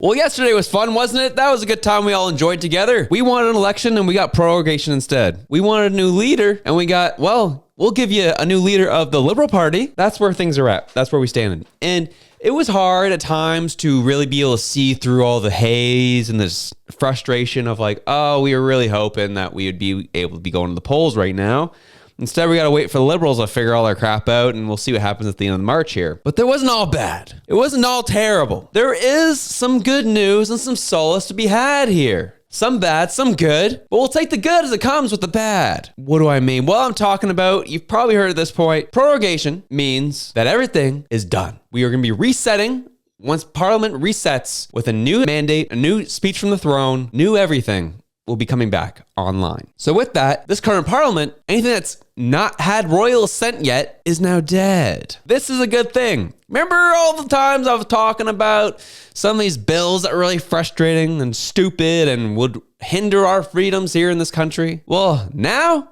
Well, yesterday was fun, wasn't it? That was a good time we all enjoyed together. We wanted an election and we got prorogation instead. We wanted a new leader and we got, well, we'll give you a new leader of the Liberal Party. That's where things are at. That's where we stand. And it was hard at times to really be able to see through all the haze and this frustration of like, oh, we were really hoping that we would be able to be going to the polls right now. Instead, we got to wait for the Liberals to figure all their crap out, and we'll see what happens at the end of March here. But there wasn't all bad. It wasn't all terrible. There is some good news and some solace to be had here. Some bad, some good, but we'll take the good as it comes with the bad. What do I mean? Well, I'm talking about, you've probably heard at this point, prorogation means that everything is done. We are going to be resetting once Parliament resets with a new mandate, a new speech from the throne, new everything will be coming back online. So with that, this current Parliament, anything that's not had royal assent yet is now dead. This is a good thing. Remember all the times I was talking about some of these bills that were really frustrating and stupid and would hinder our freedoms here in this country? Well, now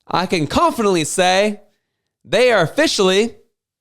I can confidently say they are officially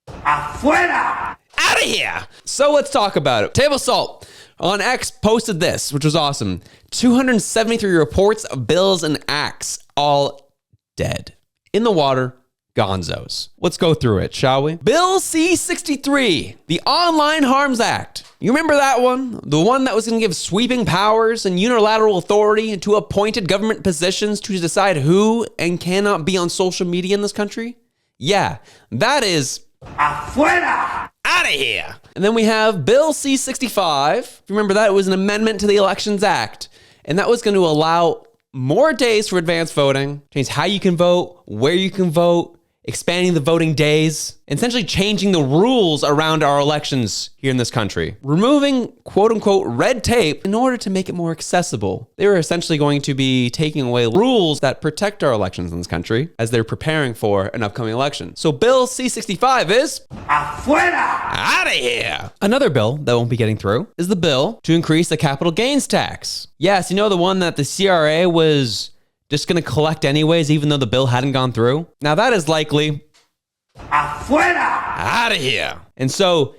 afuera, out of here. So let's talk about it. Table Salt on X posted this, which was awesome. 273 reports of bills and acts, all dead. In the water, gonzos. Let's go through it, shall we? Bill C-63, the Online Harms Act. You remember that one? The one that was going to give sweeping powers and unilateral authority to appointed government positions to decide who and cannot be on social media in this country? Yeah, that is afuera, out of here. And then we have Bill C-65. If you remember that, it was an amendment to the Elections Act. And that was going to allow more days for advanced voting, change how you can vote, where you can vote, expanding the voting days, and essentially changing the rules around our elections here in this country. Removing quote unquote red tape in order to make it more accessible. They were essentially going to be taking away rules that protect our elections in this country as they're preparing for an upcoming election. So Bill C-65 is afuera, out of here. Another bill that won't be getting through is the bill to increase the capital gains tax. Yes, you know, the one that the CRA was just going to collect anyways, even though the bill hadn't gone through. Now that is likely afuera, out of here. And so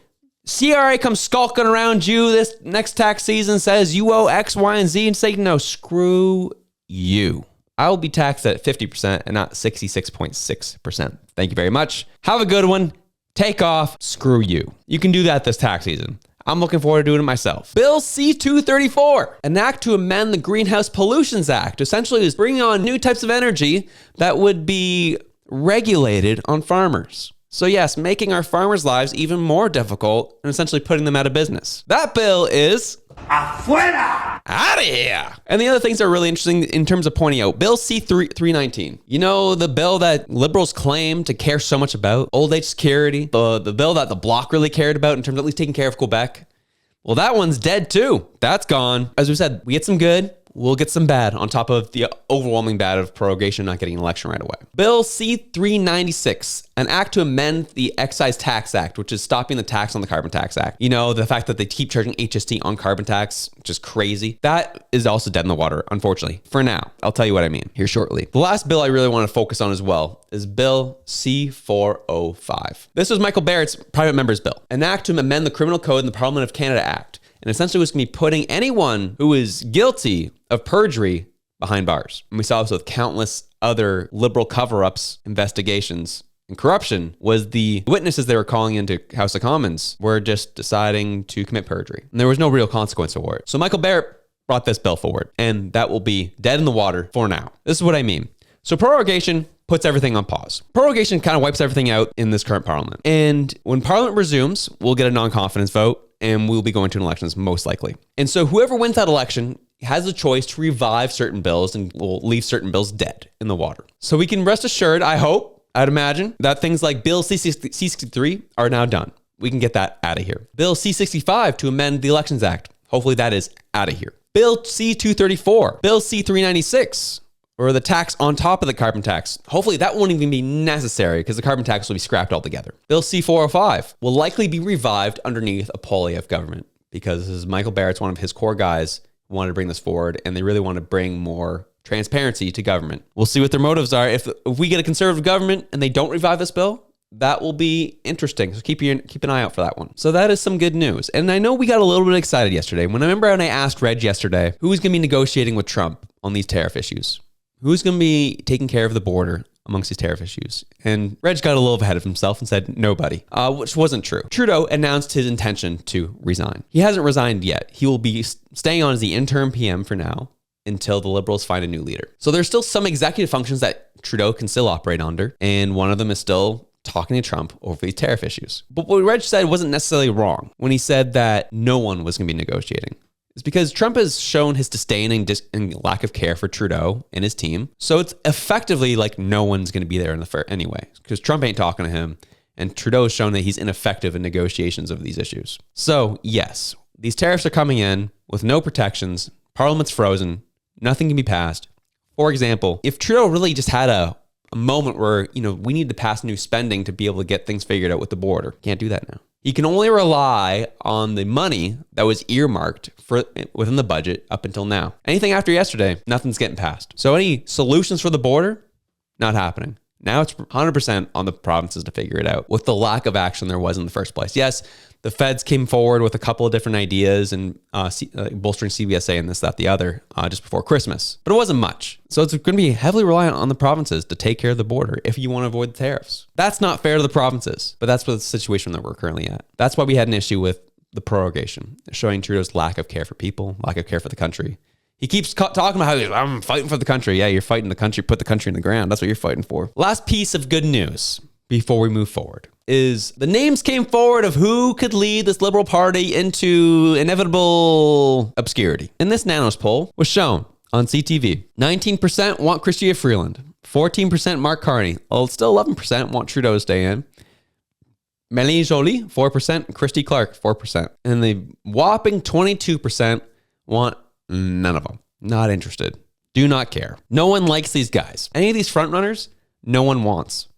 CRA comes skulking around you this next tax season, says you owe X, Y, and Z, and say, no, screw you. I will be taxed at 50% and not 66.6%. Thank you very much. Have a good one. Take off. Screw you. You can do that this tax season. I'm looking forward to doing it myself. Bill C-234, an act to amend the Greenhouse Pollutions Act. Essentially, is bringing on new types of energy that would be regulated on farmers. So yes, making our farmers' lives even more difficult and essentially putting them out of business. That bill is afuera, out of here. And the other things that are really interesting in terms of pointing out, Bill C-319. You know, the bill that liberals claim to care so much about, old age security, the bill that the Bloc really cared about in terms of at least taking care of Quebec. Well, that one's dead too. That's gone. As we said, we get some good, we'll get some bad on top of the overwhelming bad of prorogation not getting an election right away. Bill C-396, an act to amend the Excise Tax Act, which is stopping the tax on the Carbon Tax Act. You know, the fact that they keep charging HST on carbon tax, which is crazy. That is also dead in the water, unfortunately. For now, I'll tell you what I mean here shortly. The last bill I really want to focus on as well is Bill C-405. This was Michael Barrett's private member's bill, an act to amend the Criminal Code and the Parliament of Canada Act. And essentially was going to be putting anyone who is guilty of perjury behind bars. And we saw this with countless other liberal cover-ups, investigations, and corruption was the witnesses they were calling into House of Commons were just deciding to commit perjury. And there was no real consequence for it. So Michael Barrett brought this bill forward, and that will be dead in the water for now. This is what I mean. So prorogation puts everything on pause. Prorogation kind of wipes everything out in this current Parliament. And when Parliament resumes, we'll get a non-confidence vote, and we'll be going to elections most likely. And so whoever wins that election has a choice to revive certain bills and will leave certain bills dead in the water. So we can rest assured, I'd imagine, that things like Bill C-63 are now done. We can get that out of here. Bill C-65 to amend the Elections Act. Hopefully that is out of here. Bill C-234, Bill C-396, or the tax on top of the carbon tax. Hopefully that won't even be necessary because the carbon tax will be scrapped altogether. Bill C-405 will likely be revived underneath a Poilievre government because this is Michael Barrett's one of his core guys who wanted to bring this forward, and they really want to bring more transparency to government. We'll see what their motives are. If we get a conservative government and they don't revive this bill, that will be interesting. So keep an eye out for that one. So that is some good news. And I know we got a little bit excited yesterday. When I asked Reg yesterday, who's going to be negotiating with Trump on these tariff issues? Who's going to be taking care of the border amongst these tariff issues? And Reg got a little ahead of himself and said nobody, which wasn't true. Trudeau announced his intention to resign. He hasn't resigned yet. He will be staying on as the interim PM for now until the Liberals find a new leader. So there's still some executive functions that Trudeau can still operate under, and one of them is still talking to Trump over these tariff issues. But what Reg said wasn't necessarily wrong when he said that no one was going to be negotiating. It's because Trump has shown his disdain and lack of care for Trudeau and his team. So it's effectively like no one's going to be there in the fair anyway, because Trump ain't talking to him, and Trudeau has shown that he's ineffective in negotiations of these issues. So yes, these tariffs are coming in with no protections. Parliament's frozen. Nothing can be passed. For example, if Trudeau really just had a moment where, we need to pass new spending to be able to get things figured out with the border, can't do that now. He can only rely on the money that was earmarked for within the budget up until now. Anything after yesterday, nothing's getting passed. So any solutions for the border, not happening. Now it's 100% on the provinces to figure it out with the lack of action there was in the first place. Yes, the feds came forward with a couple of different ideas and bolstering CBSA and this, that, the other just before Christmas, but it wasn't much. So it's going to be heavily reliant on the provinces to take care of the border if you want to avoid the tariffs. That's not fair to the provinces, but that's the situation that we're currently at. That's why we had an issue with the prorogation, showing Trudeau's lack of care for people, lack of care for the country. He keeps talking about how I'm fighting for the country. Yeah, you're fighting the country, put the country in the ground. That's what you're fighting for. Last piece of good news before we move forward is the names came forward of who could lead this Liberal Party into inevitable obscurity. And this Nanos poll was shown on CTV. 19% want Chrystia Freeland. 14% Mark Carney. Well, still 11% want Trudeau to stay in. Mélanie Joly, 4%. Christy Clark, 4%. And the whopping 22% want none of them. Not interested. Do not care. No one likes these guys. Any of these frontrunners, no one wants.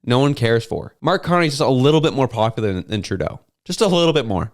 No one cares for. Mark Carney's just a little bit more popular than Trudeau. Just a little bit more.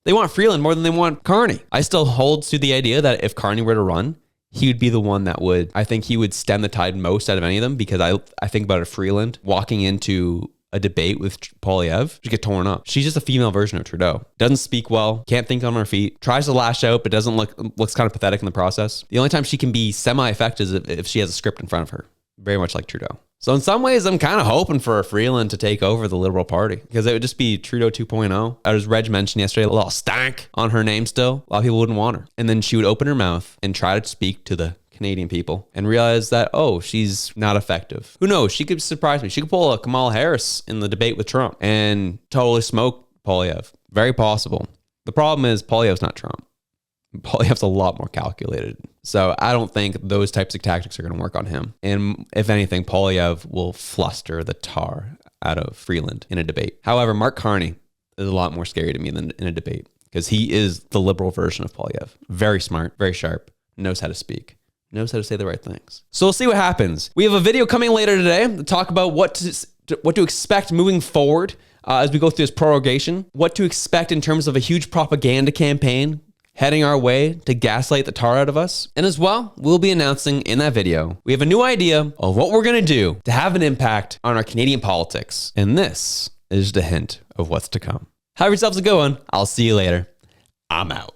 They want Freeland more than they want Carney. I still hold to the idea that if Carney were to run, he would be the one that I think he would stem the tide most out of any of them, because I think about a Freeland walking into a debate with Poilievre, she get torn up. She's just a female version of Trudeau. Doesn't speak well, can't think on her feet, tries to lash out, but looks kind of pathetic in the process. The only time she can be semi-effective is if she has a script in front of her. Very much like Trudeau. So in some ways, I'm kind of hoping for a Freeland to take over the Liberal Party, because it would just be Trudeau 2.0. As Reg mentioned yesterday, a little stank on her name still. A lot of people wouldn't want her. And then she would open her mouth and try to speak to the Canadian people and realize that, she's not effective. Who knows? She could surprise me. She could pull a Kamala Harris in the debate with Trump and totally smoke Poilievre. Very possible. The problem is Poilievre's not Trump. Poilievre's a lot more calculated. So I don't think those types of tactics are going to work on him. And if anything, Poilievre will fluster the tar out of Freeland in a debate. However, Mark Carney is a lot more scary to me than in a debate, because he is the Liberal version of Poilievre. Very smart, very sharp, knows how to speak, knows how to say the right things. So we'll see what happens. We have a video coming later today to talk about what to expect moving forward as we go through this prorogation, what to expect in terms of a huge propaganda campaign heading our way to gaslight the tar out of us. And as well, we'll be announcing in that video, we have a new idea of what we're going to do to have an impact on our Canadian politics. And this is just a hint of what's to come. Have yourselves a good one. I'll see you later. I'm out.